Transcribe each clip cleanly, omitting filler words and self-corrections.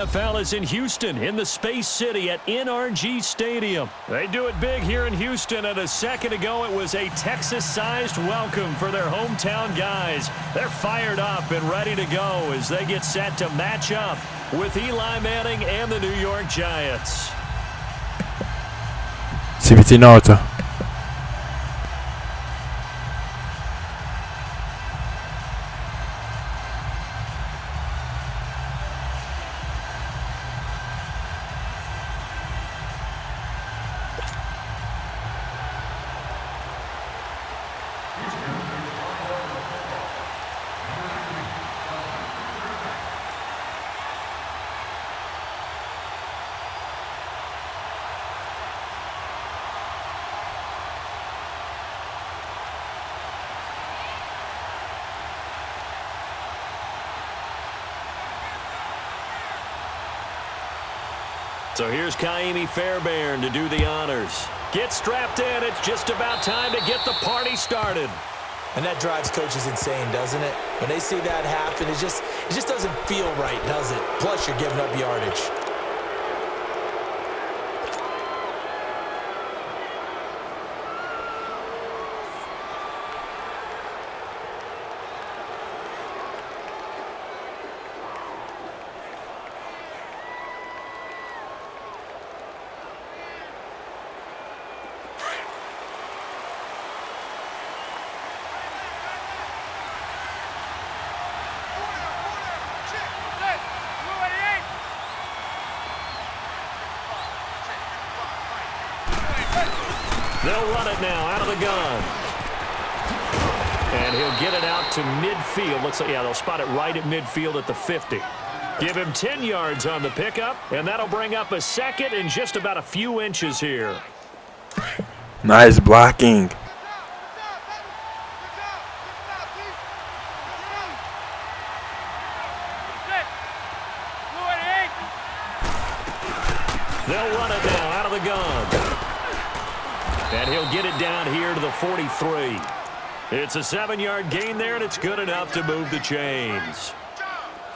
NFL is in Houston, in the Space City at NRG Stadium. They do it big here in Houston, and a second ago it was a Texas-sized welcome for their hometown guys. They're fired up and ready to go as they get set to match up with Eli Manning and the New York Giants. CBT nota. So here's Kaimi Fairbairn to do the honors. Get strapped in. It's just about time to get the party started. And that drives coaches insane, doesn't it? When they see that happen, it just doesn't feel right, does it? Plus, you're giving up yardage. They'll run it now out of the gun. And he'll get it out to midfield. Looks like, yeah, they'll spot it right at midfield at the 50. Give him 10 yards on the pickup, and that'll bring up a second and just about a few inches here. Nice blocking. They'll run it now out of the gun. And he'll get it down here to the 43. It's a 7-yard gain there, and it's good enough to move the chains.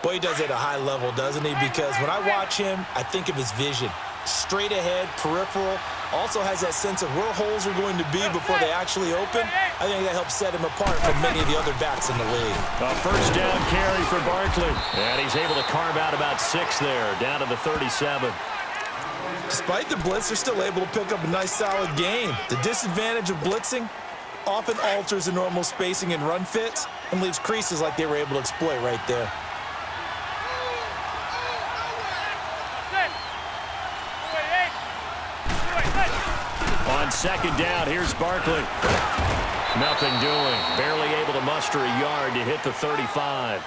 Boy, he does it at a high level, doesn't he? Because when I watch him, I think of his vision. Straight ahead, peripheral. Also has that sense of where holes are going to be before they actually open. I think that helps set him apart from many of the other backs in the league. A first down carry for Barkley. And he's able to carve out about 6 there, down to the 37. Despite the blitz, they're still able to pick up a nice, solid gain. The disadvantage of blitzing often alters the normal spacing and run fits and leaves creases like they were able to exploit right there. On second down, here's Barkley. Nothing doing. Barely able to muster a yard to hit the 35.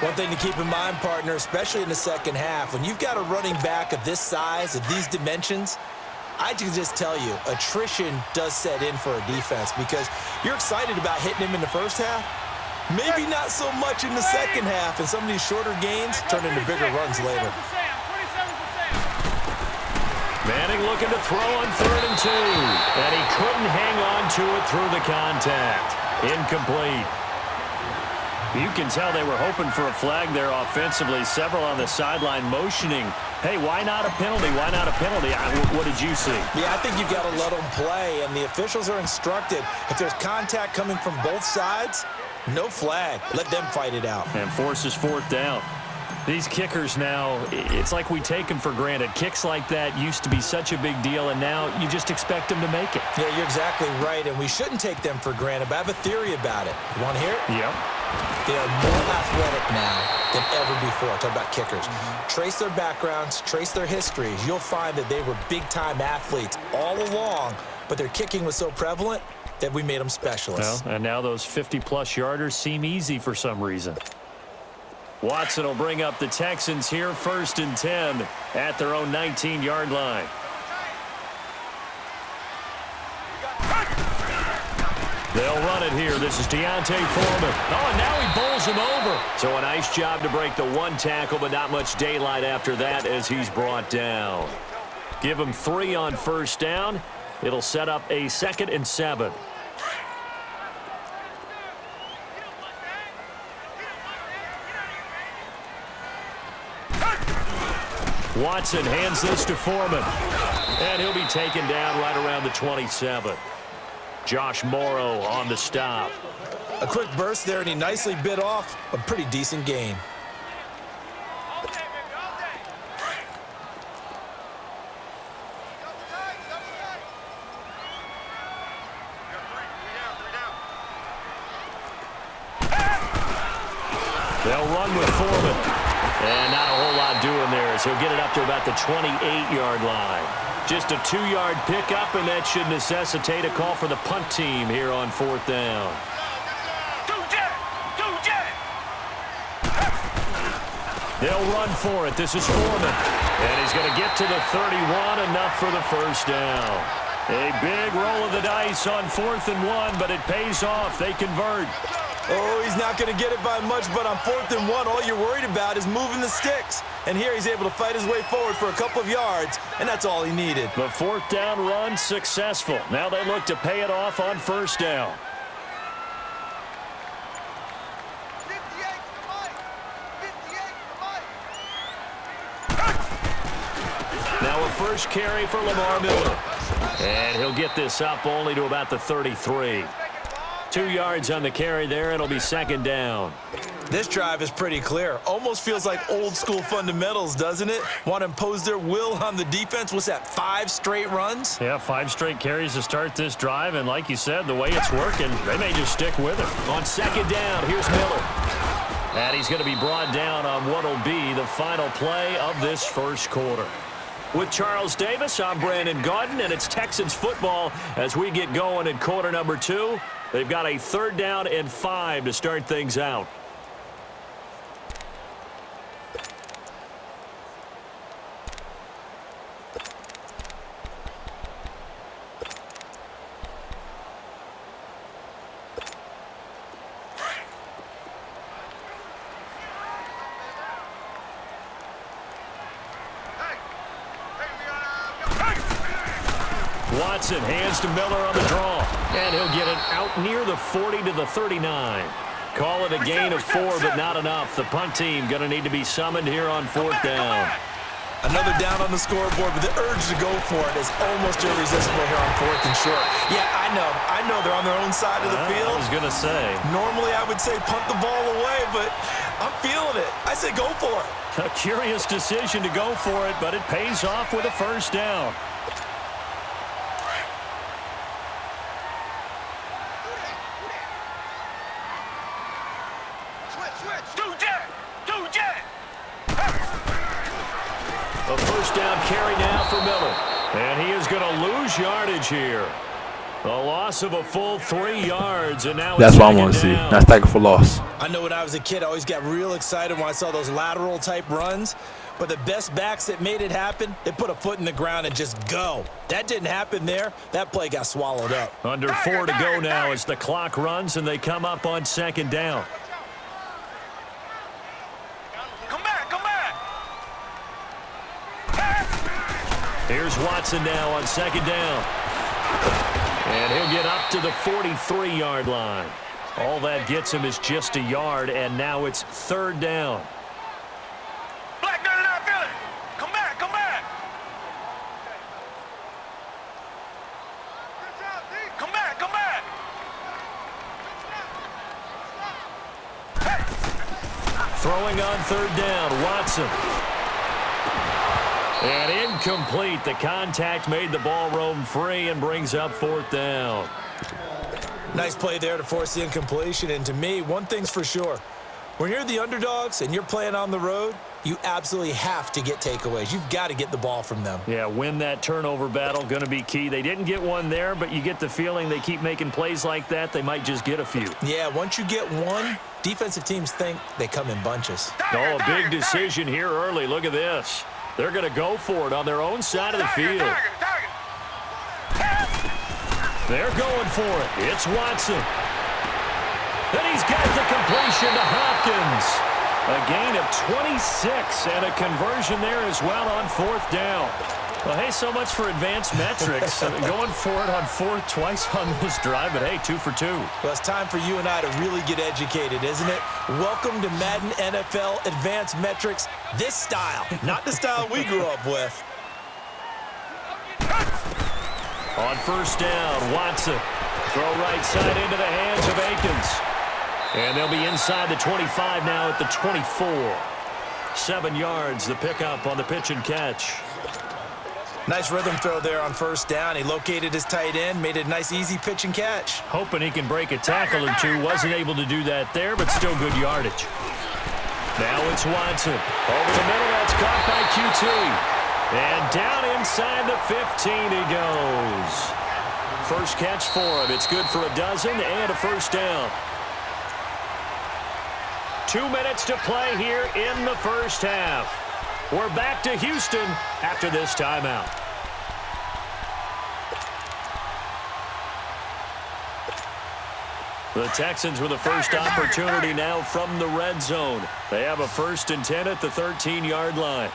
One thing to keep in mind, partner, especially in the second half, when you've got a running back of this size, of these dimensions, I can just tell you, attrition does set in for a defense because you're excited about hitting him in the first half. Maybe not so much in the second half, and some of these shorter gains turn into bigger runs later. Manning looking to throw on 3rd and 2. And he couldn't hang on to it through the contact. Incomplete. You can tell they were hoping for a flag there offensively. Several on the sideline motioning. Hey, why not a penalty? Why not a penalty? What did you see? Yeah, I think you've got to let them play, and the officials are instructed. If there's contact coming from both sides, no flag. Let them fight it out. And forces 4th down. These kickers now, it's like we take them for granted. Kicks like that used to be such a big deal, and now you just expect them to make it. Yeah, you're exactly right, and we shouldn't take them for granted, but I have a theory about it. You want to hear it? Yep. They are more athletic now than ever before. Talk about kickers. Trace their backgrounds, trace their histories. You'll find that they were big-time athletes all along, but their kicking was so prevalent that we made them specialists. Well, and now those 50-plus yarders seem easy for some reason. Watson will bring up the Texans here, 1st and 10 at their own 19-yard line. They'll run it here. This is Deontay Foreman. Oh, and now he bowls him over. So a nice job to break the 1 tackle, but not much daylight after that as he's brought down. Give him 3 on 1st down. It'll set up a 2nd and 7. Watson hands this to Foreman. And he'll be taken down right around the 27. Josh Morrow on the stop. A quick burst there, and he nicely bit off a pretty decent gain. They'll run with Foreman. And not a whole lot doing there as he'll get it up to about the 28-yard line. Just a 2-yard pickup, and that should necessitate a call for the punt team here on 4th down. They'll run for it. This is Foreman. And he's going to get to the 31, enough for the first down. A big roll of the dice on 4th and 1, but it pays off. They convert. Oh, he's not going to get it by much, but on 4th and 1, all you're worried about is moving the sticks. And here he's able to fight his way forward for a couple of yards, and that's all he needed. The 4th down run successful. Now they look to pay it off on 1st down. Now a first carry for Lamar Miller. And he'll get this up only to about the 33. 2 yards on the carry there. It'll be 2nd down. This drive is pretty clear. Almost feels like old school fundamentals, doesn't it? Want to impose their will on the defense. What's that, 5 straight runs? Yeah, 5 straight carries to start this drive. And like you said, the way it's working, they may just stick with it. On 2nd down, here's Miller. And he's going to be brought down on what will be the final play of this first quarter. With Charles Davis, I'm Brandon Gaudin, and it's Texans football as we get going in quarter number 2. They've got a 3rd down and 5 to start things out. Watson hands to Miller on the draw. And he'll get it out near the 40 to the 39. Call it a gain of 4, but not enough. The punt team going to need to be summoned here on 4th down. Another down on the scoreboard, but the urge to go for it is almost irresistible here on 4th and short. Yeah, I know they're on their own side of the field. I was going to say. Normally I would say punt the ball away, but I'm feeling it. I say go for it. A curious decision to go for it, but it pays off with a 1st down. A 1st down carry now for Miller. And he is going to lose yardage here. A loss of a full 3 yards, and now That's what I want to see. That's tackle for loss. I know when I was a kid, I always got real excited when I saw those lateral-type runs. But the best backs that made it happen, they put a foot in the ground and just go. That didn't happen there. That play got swallowed up. Under 4 to go now as the clock runs, and they come up on 2nd down. Here's Watson now on 2nd down. And he'll get up to the 43-yard line. All that gets him is just a yard, and now it's 3rd down. Throwing on 3rd down, Watson. And incomplete. The contact made the ball roam free and brings up 4th down. Nice play there to force the incompletion. And to me, one thing's for sure. When you're the underdogs and you're playing on the road, you absolutely have to get takeaways. You've got to get the ball from them. Yeah, win that turnover battle, going to be key. They didn't get one there, but you get the feeling they keep making plays like that, they might just get a few. Yeah, once you get one, defensive teams think they come in bunches. Oh, a big decision here early. Look at this. They're going to go for it on their own side of the field. They're going for it. It's Watson. And he's got the completion to Hopkins. A gain of 26 and a conversion there as well on 4th down. Well, hey, so much for advanced metrics. Going for it on fourth twice on this drive, but hey, 2 for 2. Well, it's time for you and I to really get educated, isn't it? Welcome to Madden NFL Advanced Metrics. This style, not the style we grew up with. On first down, Watson. Throw right side into the hands of Akins. And they'll be inside the 25 now at the 24. 7 yards, the pickup on the pitch and catch. Nice rhythm throw there on first down. He located his tight end, made it a nice, easy pitch and catch. Hoping he can break a tackle or two. Wasn't able to do that there, but still good yardage. Now it's Watson. Over the middle, that's caught by QT. And down inside the 15 he goes. First catch for him. It's good for a dozen and a first down. 2 minutes to play here in the first half. We're back to Houston after this timeout. The Texans with the first opportunity now from the red zone. They have a 1st and 10 at the 13-yard line.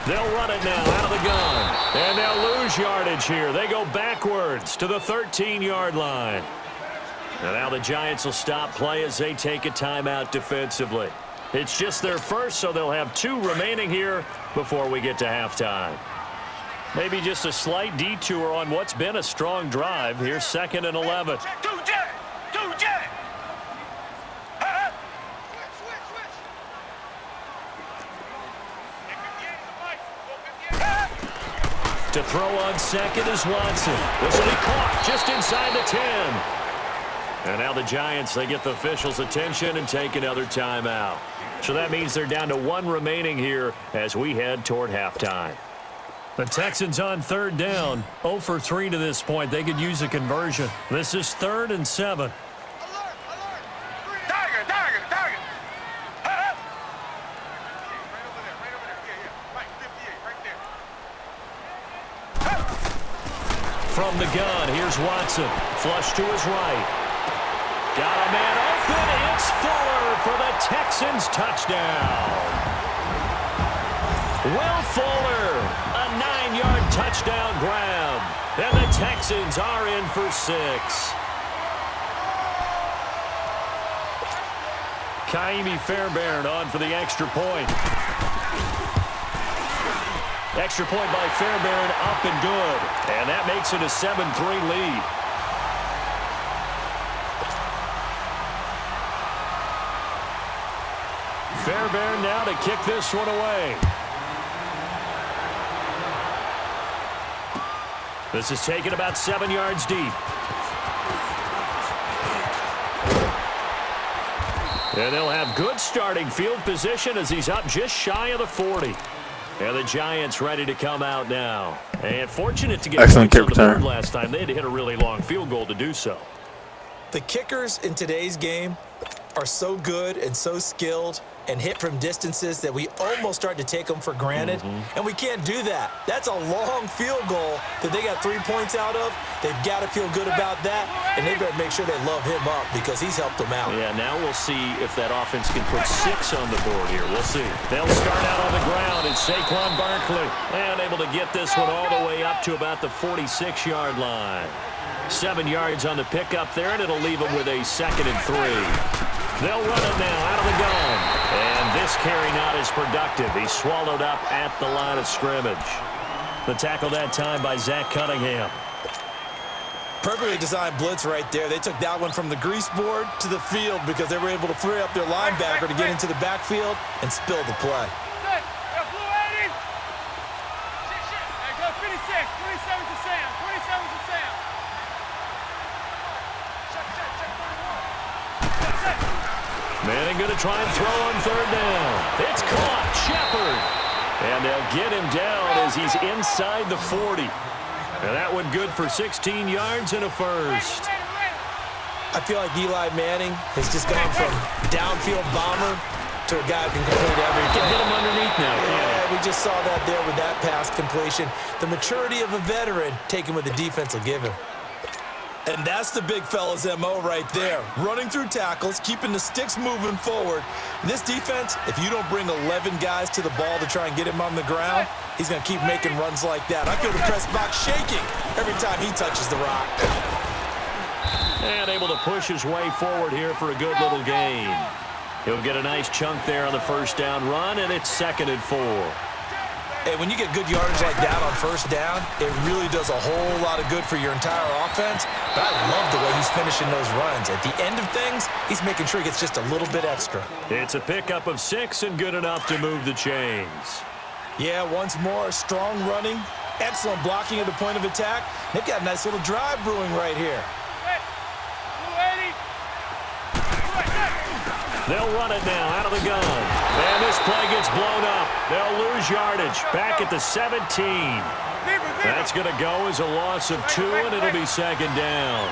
They'll run it now out of the gun. And they'll lose yardage here. They go backwards to the 13-yard line. And now the Giants will stop play as they take a timeout defensively. It's just their first, so they'll have 2 remaining here before we get to halftime. Maybe just a slight detour on what's been a strong drive. Here's 2nd and 11. To throw on second is Watson. This will be caught just inside the 10. And now the Giants, they get the officials' attention and take another timeout. So that means they're down to 1 remaining here as we head toward halftime. The Texans on 3rd down. 0 for 3 to this point. They could use a conversion. This is 3rd and 7. From the gun, here's Watson. Flush to his right. Got a man open. It's Fuller for the Texans touchdown. Will Fuller, a 9-yard touchdown grab. And the Texans are in for 6. Kaimi Fairbairn on for the extra point. Extra point by Fairbairn, up and good. And that makes it a 7-3 lead. Fairbairn now to kick this one away. This is taken about 7 yards deep. And they'll have good starting field position as he's up just shy of the 40. And the Giants ready to come out now. And fortunate to get excellent kick on the board return last time. They had to hit a really long field goal to do so. The kickers in today's game are so good and so skilled and hit from distances that we almost start to take them for granted. And we can't do that. That's a long field goal that they got 3 points out of. They've got to feel good about that, and they better make sure they love him up because he's helped them out. Yeah, now we'll see if that offense can put 6 on the board here. We'll see. They'll start out on the ground, and Saquon Barkley unable to get this one all the way up to about the 46-yard line. 7 yards on the pickup there, and it'll leave them with a 2nd and 3. They'll run it now out of the gun. And this carry not as productive. He's swallowed up at the line of scrimmage. The tackle that time by Zach Cunningham. Perfectly designed blitz right there. They took that one from the grease board to the field because they were able to free up their linebacker to get into the backfield and spill the play. Manning going to try and throw on 3rd down. It's caught. Shepard. And they'll get him down as he's inside the 40. And that one good for 16 yards and a first. I feel like Eli Manning has just gone from downfield bomber to a guy who can complete everything. Can hit him underneath now. Yeah, we just saw that there with that pass completion. The maturity of a veteran taking what the defense will give him. And that's the big fella's MO right there. Running through tackles, keeping the sticks moving forward. This defense, if you don't bring 11 guys to the ball to try and get him on the ground, he's going to keep making runs like that. I feel the press box shaking every time he touches the rock. And able to push his way forward here for a good little gain. He'll get a nice chunk there on the first down run, and it's 2nd and 4. Hey, when you get good yardage like that on first down, it really does a whole lot of good for your entire offense. But I love the way he's finishing those runs. At the end of things, he's making sure he gets just a little bit extra. It's a pickup of 6 and good enough to move the chains. Yeah, once more, strong running, excellent blocking at the point of attack. They've got a nice little drive brewing right here. They'll run it now out of the gun. And this play gets blown up. They'll lose yardage back at the 17. That's going to go as a loss of 2, and it'll be 2nd down.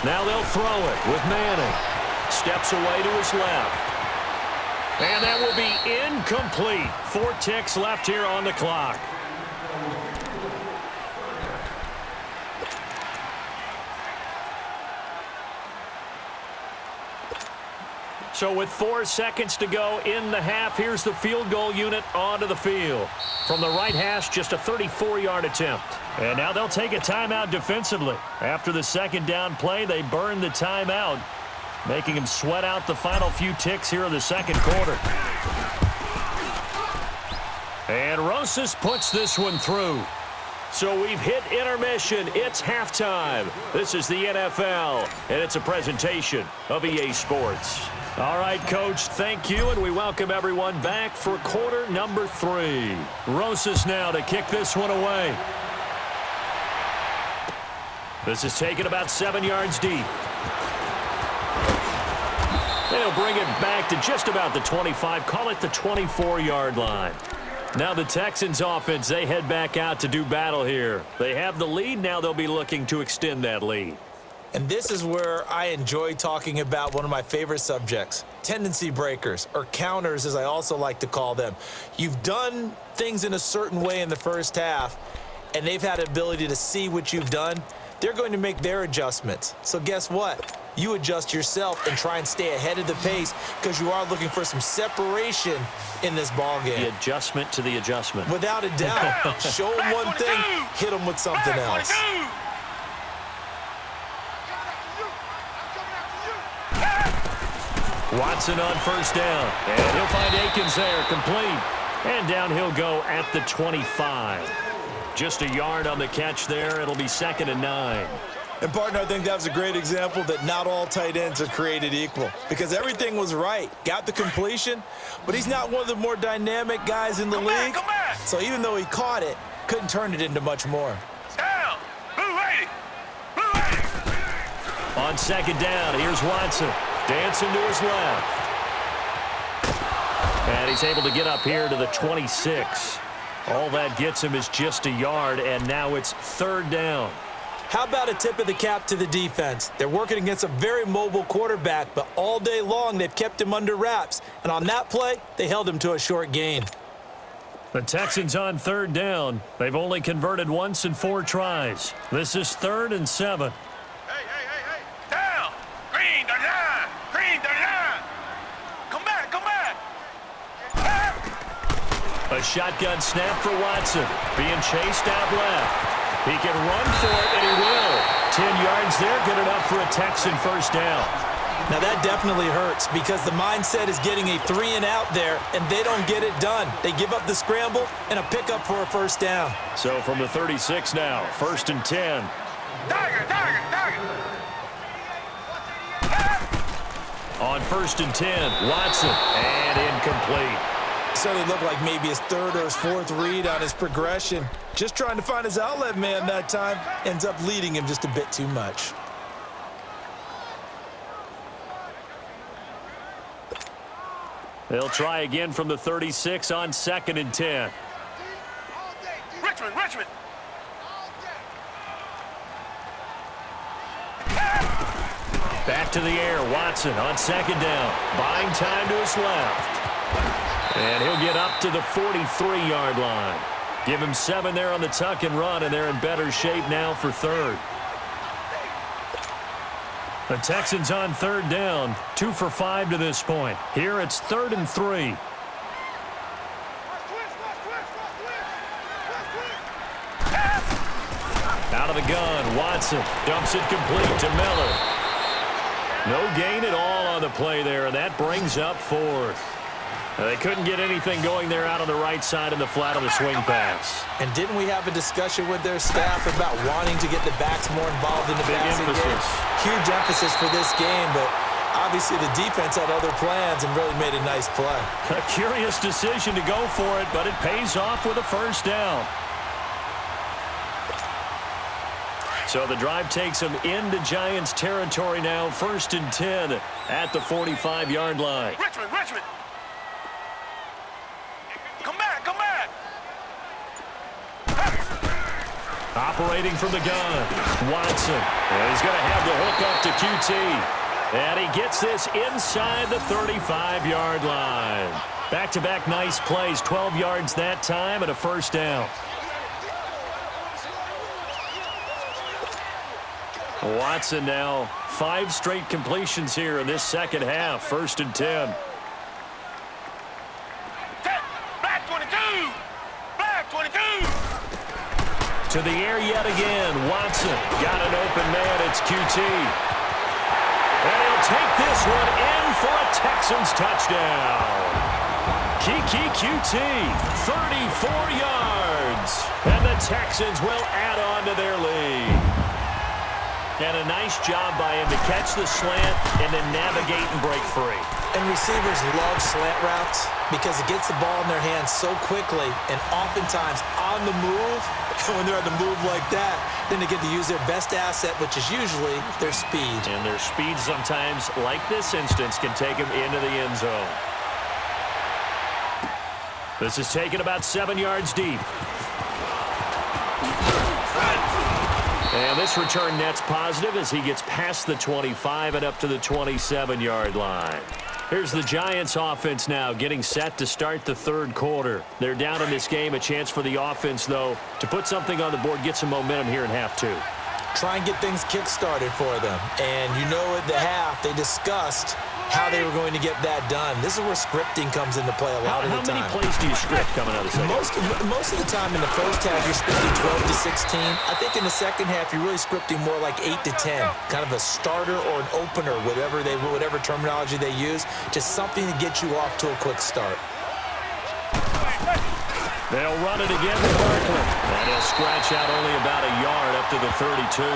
Now they'll throw it with Manning. Steps away to his left. And that will be incomplete. 4 ticks left here on the clock. So with 4 seconds to go in the half, here's the field goal unit onto the field. From the right hash, just a 34-yard attempt. And now they'll take a timeout defensively. After the 2nd down play, they burn the timeout, making him sweat out the final few ticks here in the 2nd quarter. And Rosas puts this one through. So we've hit intermission. It's halftime. This is the NFL, and it's a presentation of EA Sports. All right, Coach, thank you, and we welcome everyone back for quarter number 3. Rosas now to kick this one away. This is taken about 7 yards deep. They'll bring it back to just about the 25, call it the 24-yard line. Now the Texans offense, they head back out to do battle here. They have the lead, now they'll be looking to extend that lead. And this is where I enjoy talking about one of my favorite subjects, tendency breakers, or counters as I also like to call them. You've done things in a certain way in the first half, and they've had the ability to see what you've done. They're going to make their adjustments. So guess what? You adjust yourself and try and stay ahead of the pace because you are looking for some separation in this ball game. The adjustment to the adjustment. Without a doubt. Show them one thing, hit them with something else. Watson on first down, and he'll find Akins there, complete. And down he'll go at the 25. Just a yard on the catch there. It'll be 2nd and 9. And, partner, I think that was a great example that not all tight ends are created equal because everything was right. Got the completion, but he's not one of the more dynamic guys in the league. So even though he caught it, couldn't turn it into much more. Down. Blue 80. Blue 80. On 2nd down, here's Watson. Dancing to his left. And he's able to get up here to the 26. All that gets him is just a yard, and now it's 3rd down. How about a tip of the cap to the defense? They're working against a very mobile quarterback, but all day long they've kept him under wraps. And on that play, they held him to a short gain. The Texans on 3rd down. They've only converted once in 4 tries. This is 3rd and 7. Hey. Down. Green 39. Green 39. Come back. A shotgun snap for Watson. Being chased out left. He can run for it, and he will. 10 yards there, good enough for a Texan first down. Now that definitely hurts because the mindset is getting a 3 and out there, and they don't get it done. They give up the scramble and a pickup for a first down. So from the 36 now, 1st and 10. Target. On 1st and 10, Watson, and incomplete. Certainly looked like maybe his 3rd or his 4th read on his progression. Just trying to find his outlet man that time. Ends up leading him just a bit too much. They'll try again from the 36 on 2nd and 10. Richmond. Back to the air, Watson on 2nd down. Buying time to his left. And he'll get up to the 43-yard line. Give him 7 there on the tuck and run, and they're in better shape now for third. The Texans on third down, 2 for 5 to this point. Here it's 3rd and 3. Out of the gun, Watson dumps it complete to Miller. No gain at all on the play there, and that brings up 4th. They couldn't get anything going there out on the right side in the flat of the swing pass. And didn't we have a discussion with their staff about wanting to get the backs more involved in the passing game? Huge emphasis for this game, but obviously the defense had other plans and really made a nice play. A curious decision to go for it, but it pays off with a first down. So the drive takes them into Giants territory now, 1st and 10 at the 45-yard line. Richmond. Come back. Operating from the gun, Watson. And he's going to have the hook up to QT. And he gets this inside the 35-yard line. Back-to-back nice plays, 12 yards that time and a first down. Watson now 5 straight completions here in this second half, 1st and 10. Black 22. To the air yet again. Watson got an open man. It's QT. And he'll take this one in for a Texans touchdown. Kiki QT, 34 yards. And the Texans will add on to their lead. And a nice job by him to catch the slant and then navigate and break free. And receivers love slant routes because it gets the ball in their hands so quickly and oftentimes on the move. When they're on the move like that, then they get to use their best asset, which is usually their speed. And their speed sometimes, like this instance, can take them into the end zone. This is taken about 7 yards deep. And this return net's positive as he gets past the 25 and up to the 27-yard line. Here's the Giants offense now getting set to start the third quarter. They're down in this game. A chance for the offense, though, to put something on the board, get some momentum here in half 2. Try and get things kick-started for them. And you know at the half, they discussed how they were going to get that done. This is where scripting comes into play a lot of the time. How many plays do you script coming out of the second? Most of the time in the first half, you're scripting 12 to 16. I think in the second half, you're really scripting more like 8 to 10. Kind of a starter or an opener, whatever terminology they use. Just something to get you off to a quick start. They'll run it again with Barkley. And he'll scratch out only about a yard up to the 32.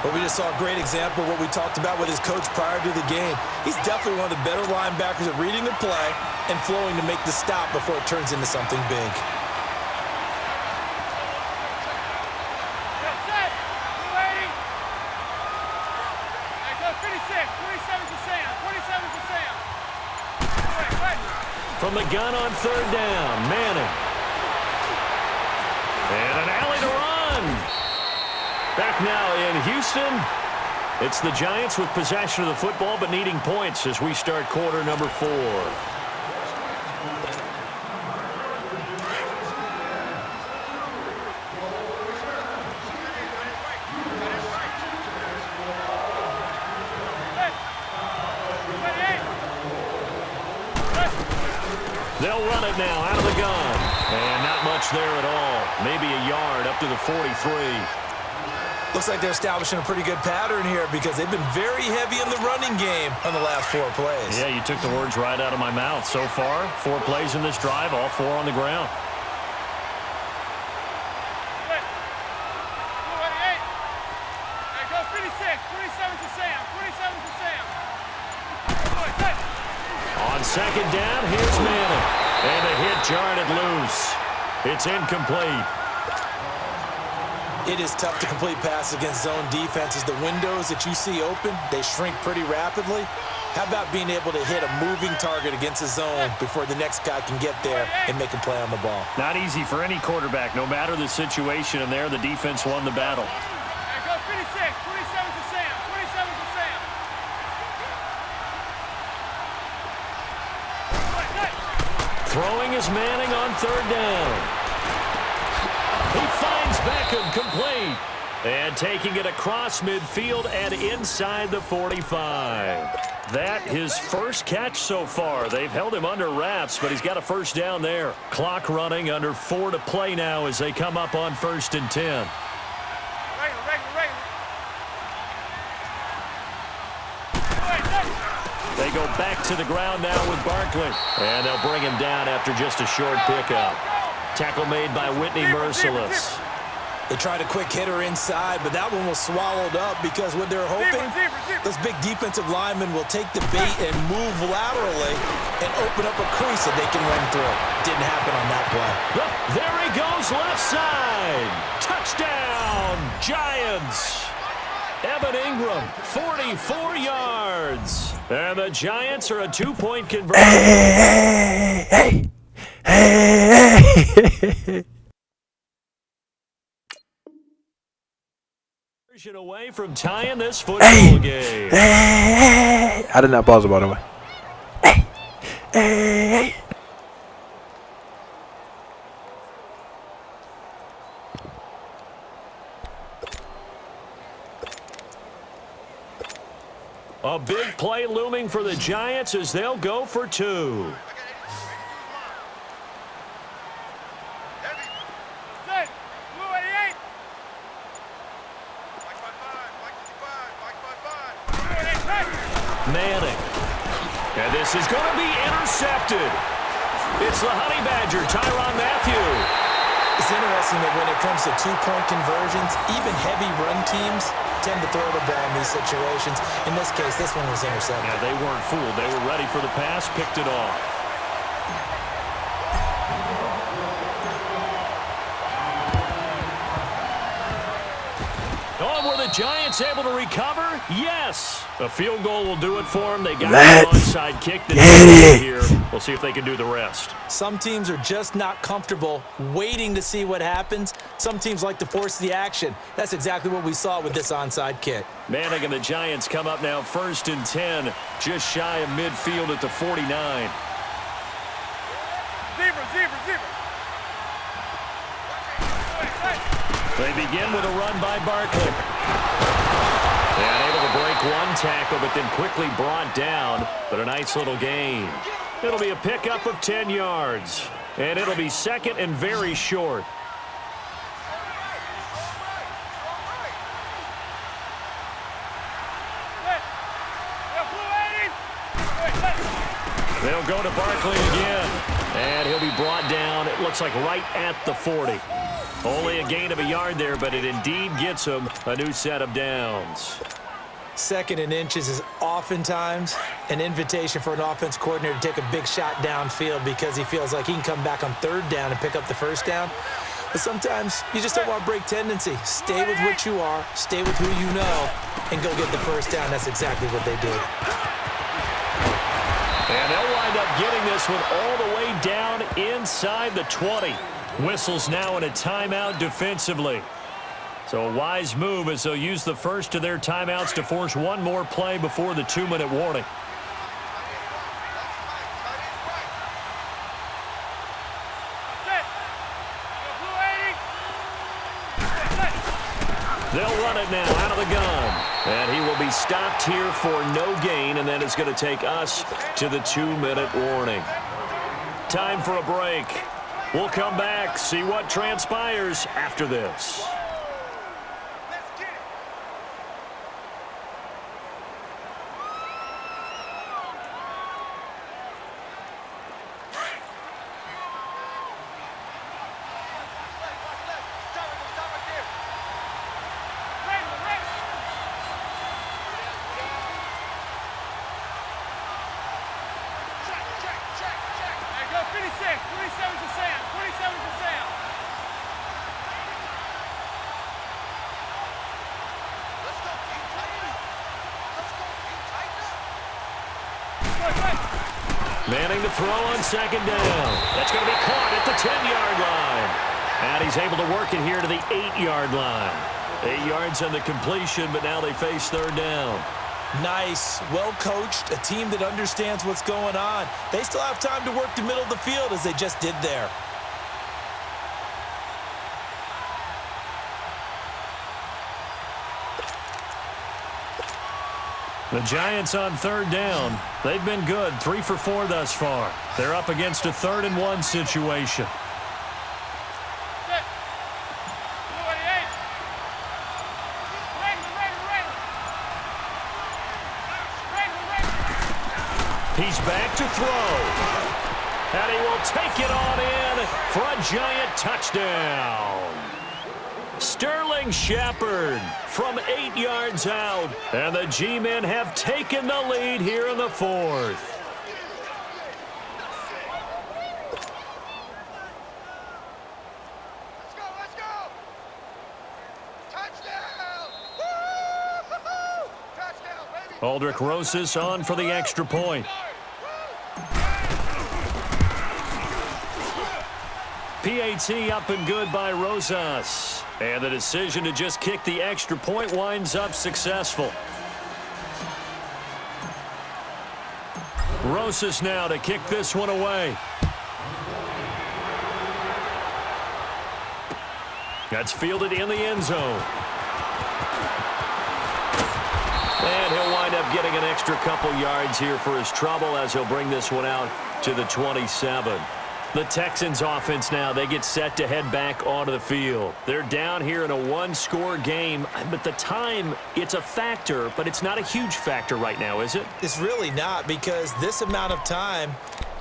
Well, we just saw a great example of what we talked about with his coach prior to the game. He's definitely one of the better linebackers at reading the play and flowing to make the stop before it turns into something big. From the gun on third down, Manning. And an alley to run. Back now in Houston, it's the Giants with possession of the football but needing points as we start quarter number 4. They'll run it now out of the gun. And not much there at all. Maybe a yard up to the 43. Looks like they're establishing a pretty good pattern here because they've been very heavy in the running game on the last 4 plays. Yeah, you took the words right out of my mouth. So far, 4 plays in this drive, all 4 on the ground. On second down, here's Manning. And a hit jarred it loose. It's incomplete. It is tough to complete passes against zone defenses. The windows that you see open, they shrink pretty rapidly. How about being able to hit a moving target against a zone before the next guy can get there and make a play on the ball? Not easy for any quarterback, no matter the situation, and there the defense won the battle. Throwing is Manning on third down. Beckham complete. And taking it across midfield and inside the 45. That his first catch so far. They've held him under wraps, but he's got a first down there. Clock running, under 4 to play now as they come up on 1st and 10. They go back to the ground now with Barkley. And they'll bring him down after just a short pickup. Tackle made by Whitney Merciless. They tried a quick hitter inside, but that one was swallowed up because what they're hoping, those big defensive linemen will take the bait and move laterally and open up a crease that they can run through. Didn't happen on that play. There he goes, left side. Touchdown, Giants. Evan Ingram, 44 yards. And the Giants are a 2-point conversion. Hey. Away from tying this football game. I did not pause it, by the way. Hey. A big play looming for the Giants as they'll go for 2. Manning. And this is going to be intercepted. It's the Honey Badger, Tyrann Mathieu. It's interesting that when it comes to 2-point conversions, even heavy run teams tend to throw the ball in these situations. In this case, this one was intercepted. Yeah, they weren't fooled. They were ready for the pass, picked it off. Oh, were the Giants able to recover? Yes. A field goal will do it for them. They got an onside kick here. We'll see if they can do the rest. Some teams are just not comfortable waiting to see what happens. Some teams like to force the action. That's exactly what we saw with this onside kick. Manning and the Giants come up now 1st and 10, just shy of midfield at the 49. Zebra. They begin with a run by Barkley. And able to break one tackle, but then quickly brought down. But a nice little gain. It'll be a pickup of 10 yards. And it'll be 2nd and very short. They'll go to Barkley again. And he'll be brought down, it looks like right at the 40. Only a gain of a yard there, but it indeed gets him a new set of downs. 2nd and inches is oftentimes an invitation for an offense coordinator to take a big shot downfield because he feels like he can come back on 3rd down and pick up the 1st down. But sometimes you just don't want to break tendency. Stay with what you are, stay with who you know, and go get the 1st down. That's exactly what they did. And they'll wind up getting this one all the way down inside the 20. Whistles now in a timeout defensively. So a wise move as they'll use the first of their timeouts to force one more play before the 2-minute warning. They'll run it now out of the gun. And he will be stopped here for no gain, and then it's going to take us to the 2-minute warning. Time for a break. We'll come back, see what transpires after this. Manning to throw on 2nd down. That's going to be caught at the 10-yard line. And he's able to work it here to the 8-yard line. 8 yards on the completion, but now they face 3rd down. Nice, well-coached, a team that understands what's going on. They still have time to work the middle of the field as they just did there. The Giants on third down. They've been good, 3 for 4 thus far. They're up against a 3rd and 1 situation. He's back to throw. And he will take it on in for a Giant touchdown. Sterling Shepard from 8 yards out. And the G-men have taken the lead here in the 4th. Let's go! Touchdown! Woo-hoo-hoo! Touchdown, baby! Aldrick Rosas on for the extra point. PAT up and good by Rosas. And the decision to just kick the extra point winds up successful. Rosas now to kick this one away. That's fielded in the end zone. And he'll wind up getting an extra couple yards here for his trouble as he'll bring this one out to the 27. The Texans offense now, they get set to head back onto the field. They're down here in a 1-score game, but the time, it's a factor, but it's not a huge factor right now, is it? It's really not, because this amount of time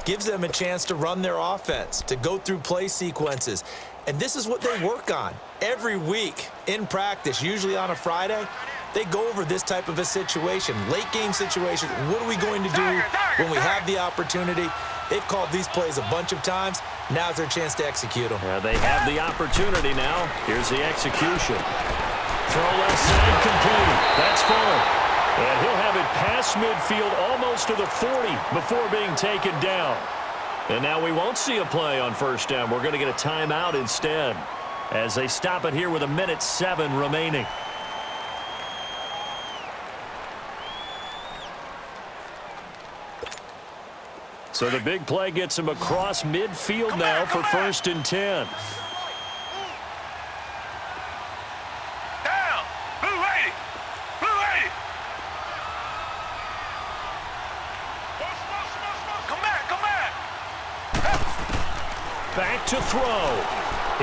gives them a chance to run their offense, to go through play sequences. And this is what they work on every week in practice, usually on a Friday. They go over this type of a situation, late game situation. What are we going to do when we have the opportunity? They've called these plays a bunch of times. Now's their chance to execute them. They have the opportunity now. Here's the execution. Throw left side complete. That's Fuller. And he'll have it past midfield almost to the 40 before being taken down. And now we won't see a play on first down. We're going to get a timeout instead as they stop it here with 1:07 remaining. So the big play gets him across midfield now for 1st and 10. Down! Blue 80! Blue 80! Come back! Back to throw.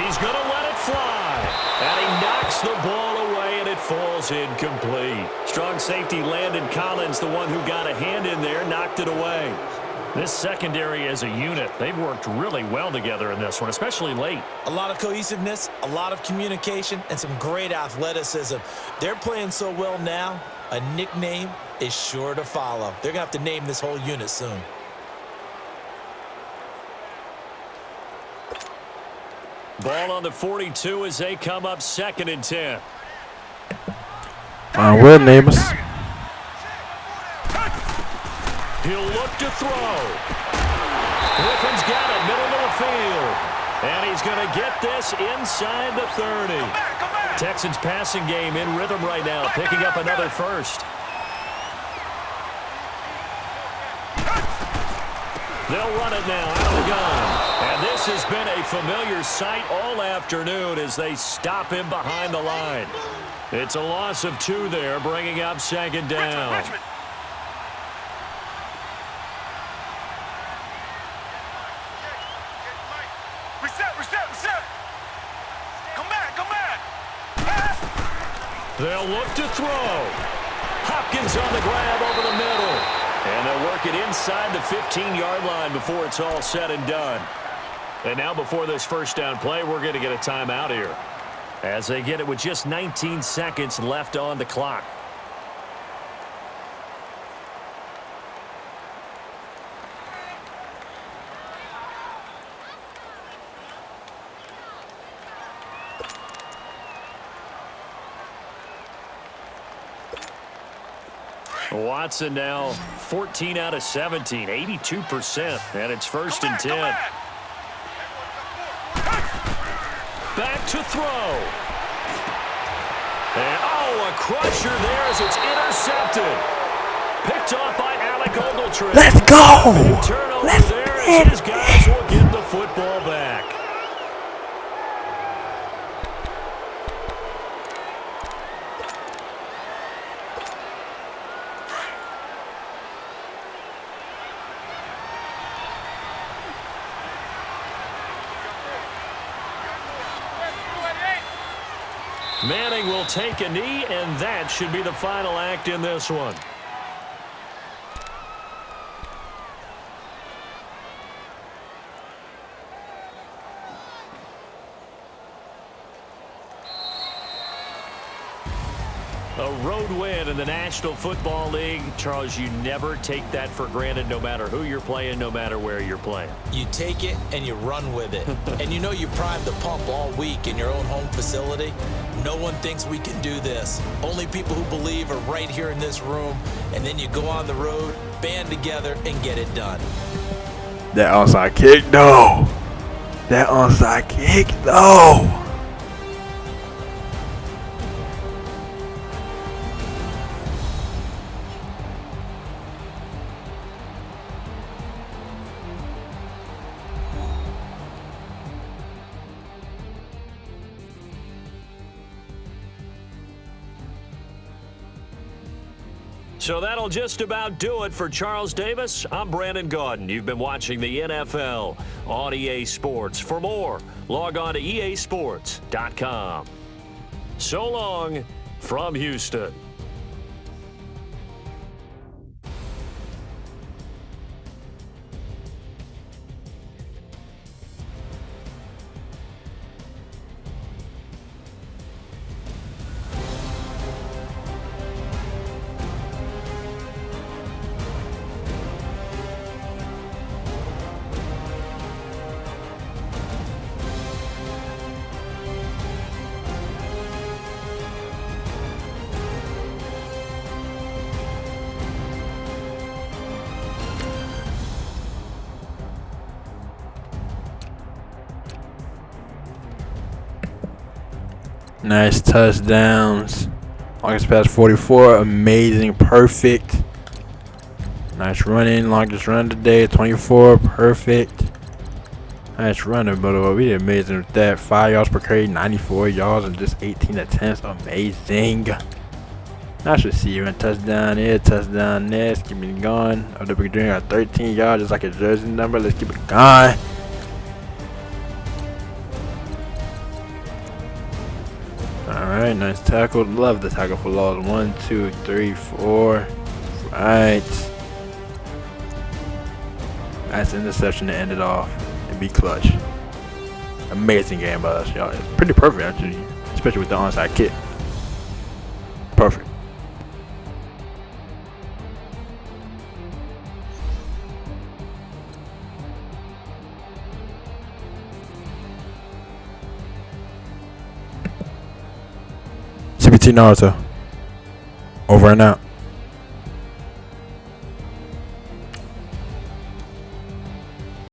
He's going to let it fly. And he knocks the ball away, and it falls incomplete. Strong safety Landon Collins, the one who got a hand in there, knocked it away. This secondary as a unit, they've worked really well together in this one, especially late. A lot of cohesiveness, a lot of communication, and some great athleticism. They're playing so well now, a nickname is sure to follow. They're going to have to name this whole unit soon. Ball on the 42 as they come up 2nd and 10. Will name us. He'll look to throw. Griffin's got it, middle of the field. And he's going to get this inside the 30. Texans passing game in rhythm right now, picking up another first. They'll run it now out of the gun. And this has been a familiar sight all afternoon as they stop him behind the line. It's a loss of 2 there, bringing up 2nd down. Richmond. Reset! Come back! They'll look to throw. Hopkins on the grab over the middle. And they'll work it inside the 15-yard line before it's all said and done. And now before this first down play, we're going to get a timeout here as they get it with just 19 seconds left on the clock. Watson now 14 out of 17, 82%, and it's 1st and 10. Back to throw. And, a crusher there as it's intercepted. Picked off by Alec Ogletree. Let's go! Turnover Let's there as his guys will get the football back. Manning will take a knee, and that should be the final act in this one. A road win in the National Football League. Charles, you never take that for granted no matter who you're playing, no matter where you're playing. You take it and you run with it. And you know you primed the pump all week in your own home facility. No one thinks we can do this. Only people who believe are right here in this room. And then you go on the road, band together, and get it done. That onside kick, no. That onside kick, no. So that'll just about do it for Charles Davis. I'm Brandon Gaudin. You've been watching the NFL on EA Sports. For more, log on to easports.com. So long from Houston. Nice touchdowns. Longest pass 44. Amazing. Perfect. Nice running. Longest run today 24. Perfect. Nice running, but we did amazing with that. 5 yards per carry, 94 yards, and just 18 attempts. Amazing. Nice receiving. Touchdown here. Touchdown there. Let's keep it going. OW Dream got 13 yards, just like a jersey number. Let's keep it going. Alright, nice tackle. Love the tackle for loss. 1, 2, 3, 4. Right. Nice interception to end it off and be clutch. Amazing game by us, y'all. It's pretty perfect, actually. Especially with the onside kick. Perfect. CBT Naruto. Over and out.